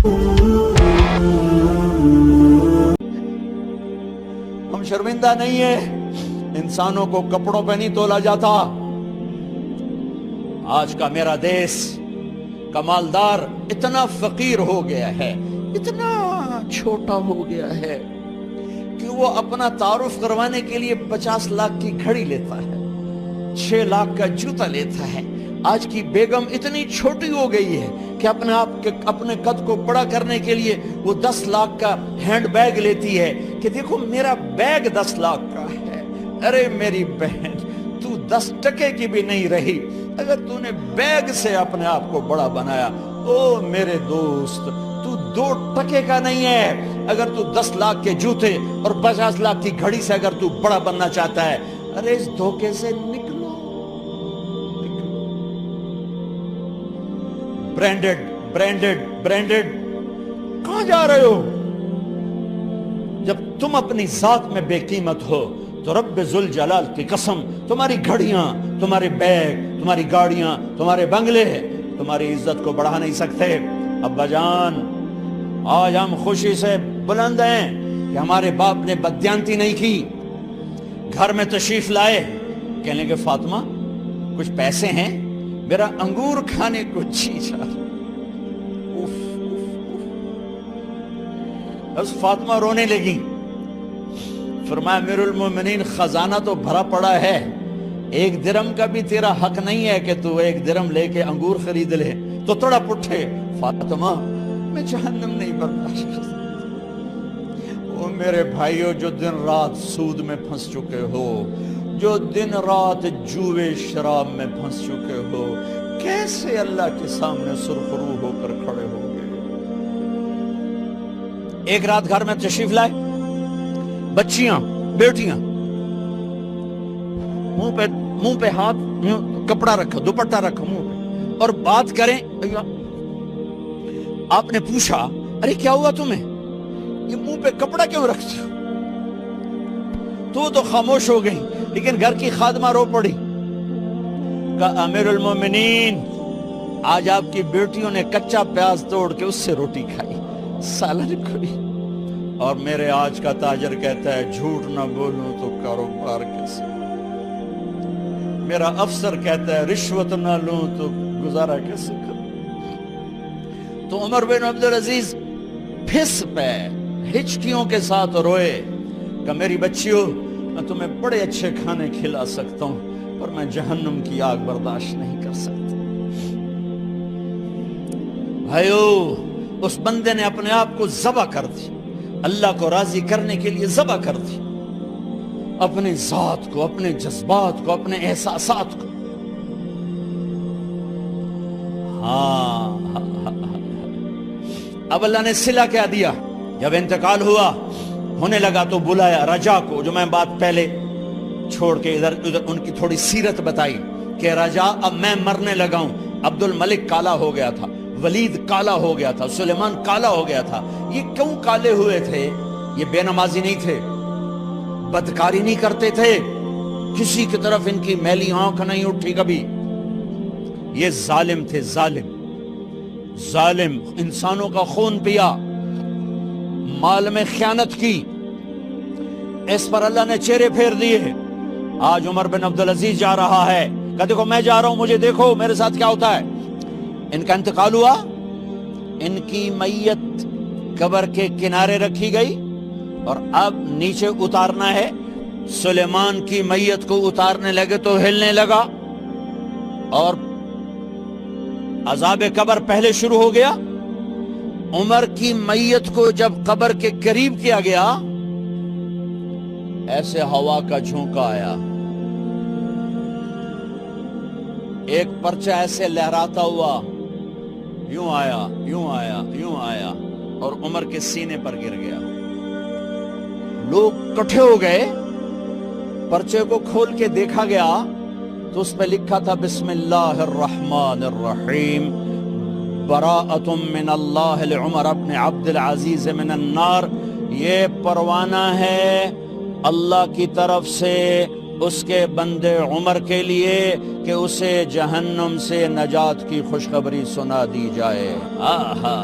ہم شرمندہ نہیں ہیں، انسانوں کو کپڑوں پہ نہیں تولا جاتا۔ آج کا میرا دیس کا مالدار اتنا فقیر ہو گیا ہے، اتنا چھوٹا ہو گیا ہے کہ وہ اپنا تعارف کروانے کے لیے 50 لاکھ کی گھڑی لیتا ہے، 6 لاکھ کا جوتا لیتا ہے۔ آج کی بیگم اتنی چھوٹی ہو گئی ہے کہ اپنے قد کو بڑا کرنے کے لیے وہ 10 لاکھ کا ہینڈ بیگ لیتی ہے کہ دیکھو میرا بیگ 10 لاکھ کا ہے۔ ارے میری بہن، تو 10 ٹکے کی بھی نہیں رہی اگر تو نے بیگ سے اپنے آپ کو بڑا بنایا۔ او میرے دوست، تو 2 ٹکے کا نہیں ہے اگر تو 10 لاکھ کے جوتے اور 50 لاکھ کی گھڑی سے اگر تو بڑا بننا چاہتا ہے۔ ارے اس دھوکے سے نکلو۔ برینڈڈ برینڈڈ برینڈڈ، کہاں جا رہے ہو؟ جب تم اپنی ذات میں بے قیمت ہو تو رب ذوالجلال کی قسم، تمہاری گھڑیاں، تمہارے بیگ، تمہاری گاڑیاں، تمہارے بنگلے تمہاری عزت کو بڑھا نہیں سکتے۔ ابا جان، آج ہم خوشی سے بلند ہیں کہ ہمارے باپ نے بددیانتی نہیں کی۔ گھر میں تشریف لائے، کہنے کہ فاطمہ کچھ پیسے ہیں، میرا انگور کھانے کو جی چاہ۔ بس فاطمہ رونے لگی۔ فرمایا امیر المومنین، خزانہ تو بھرا پڑا ہے، 1 درہم کا بھی تیرا حق نہیں ہے کہ تو 1 درہم لے کے انگور خرید لے۔ تو تڑپ اٹھے، فاطمہ میں جہنم نہیں برداشت کر سکتا۔ او میرے بھائیو، جو دن رات سود میں پھنس چکے ہو، جو دن رات جوے شراب میں پھنس چکے ہو، کیسے اللہ کے سامنے سرخرو ہو کر کھڑے ہو گئے؟ ایک رات گھر میں تشریف لائے، بچیاں، بیٹیاں، منہ پہ ہاتھ، کپڑا رکھا، دوپٹہ رکھا منہ پہ، اور بات کریں۔ آپ نے پوچھا ارے کیا ہوا تمہیں، یہ منہ پہ کپڑا کیوں رکھتے ہو؟ تو خاموش ہو گئی، لیکن گھر کی خادمہ رو پڑی۔ کہا امیر المومنین، آج آپ کی بیٹیوں نے کچا پیاز توڑ کے اس سے روٹی کھائی، سالن کھائی، اور میرے آج کا تاجر کہتا ہے جھوٹ نہ بولوں تو کاروبار کیسے؟ میرا افسر کہتا ہے رشوت نہ لوں تو گزارا کیسے کروں؟ تو عمر بن عبدالعزیز پھس پہ ہچکیوں کے ساتھ روئے کہ میری بچیوں، میں تمہیں بڑے اچھے کھانے کھلا سکتا ہوں پر میں جہنم کی آگ برداشت نہیں کر سکتا۔ بھائیو، اس بندے نے اپنے آپ کو ذبح کر دی، اللہ کو راضی کرنے کے لیے ذبح کر دی، اپنے ذات کو، اپنے جذبات کو، اپنے احساسات کو۔ اب اللہ نے صلہ کیا دیا؟ جب انتقال ہونے لگا تو بلایا رجا کو، جو میں بات پہلے چھوڑ کے ادھر ان کی تھوڑی سیرت بتائی کہ رجا اب میں مرنے لگا ہوں۔ عبد الملک کالا ہو گیا تھا، ولید کالا ہو گیا تھا، سلیمان کالا ہو گیا تھا۔ یہ کیوں کالے ہوئے تھے؟ یہ بے نمازی نہیں تھے، بدکاری نہیں کرتے تھے، کسی کی طرف ان کی میلی آنکھ نہیں اٹھی کبھی۔ یہ ظالم تھے، ظالم، انسانوں کا خون پیا، مال میں خیانت کی، اس پر اللہ نے چہرے پھیر دیے۔ آج عمر بن عبدالعزیز جا رہا ہے کہ دیکھو میں جا رہا ہوں، مجھے دیکھو میرے ساتھ کیا ہوتا ہے۔ ان کا انتقال ہوا، ان کی میت قبر کے کنارے رکھی گئی اور اب نیچے اتارنا ہے۔ سلیمان کی میت کو اتارنے لگے تو ہلنے لگا اور عذاب قبر پہلے شروع ہو گیا۔ عمر کی میت کو جب قبر کے قریب کیا گیا، ایسے ہوا کا جھونکا آیا، ایک پرچہ ایسے لہراتا ہوا یوں آیا، یوں آیا، یوں آیا اور عمر کے سینے پر گر گیا۔ لوگ کٹھے ہو گئے، پرچے کو کھول کے دیکھا گیا تو اس پہ لکھا تھا بسم اللہ الرحمن الرحیم، براءۃ من اللہ لعمر بن عبد العزیز من النار۔ یہ پروانہ ہے اللہ کی طرف سے اس کے بندے عمر کے لیے کہ اسے جہنم سے نجات کی خوشخبری سنا دی جائے۔ آہا،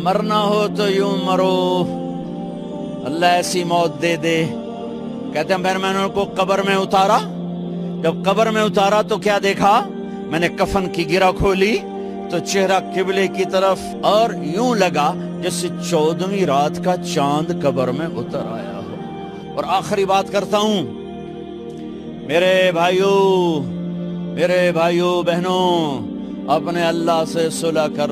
مرنا ہو تو یوں مرو، اللہ ایسی موت دے دے۔ کہتے ہیں پھر میں نے ان کو قبر میں اتارا، جب قبر میں اتارا تو کیا دیکھا؟ میں نے کفن کی گرہ کھولی تو چہرہ قبلے کی طرف، اور یوں لگا جیسے 14ویں رات کا چاند قبر میں اتر آیا ہو۔ اور آخری بات کرتا ہوں، میرے بھائیوں بہنوں، اپنے اللہ سے صلح کر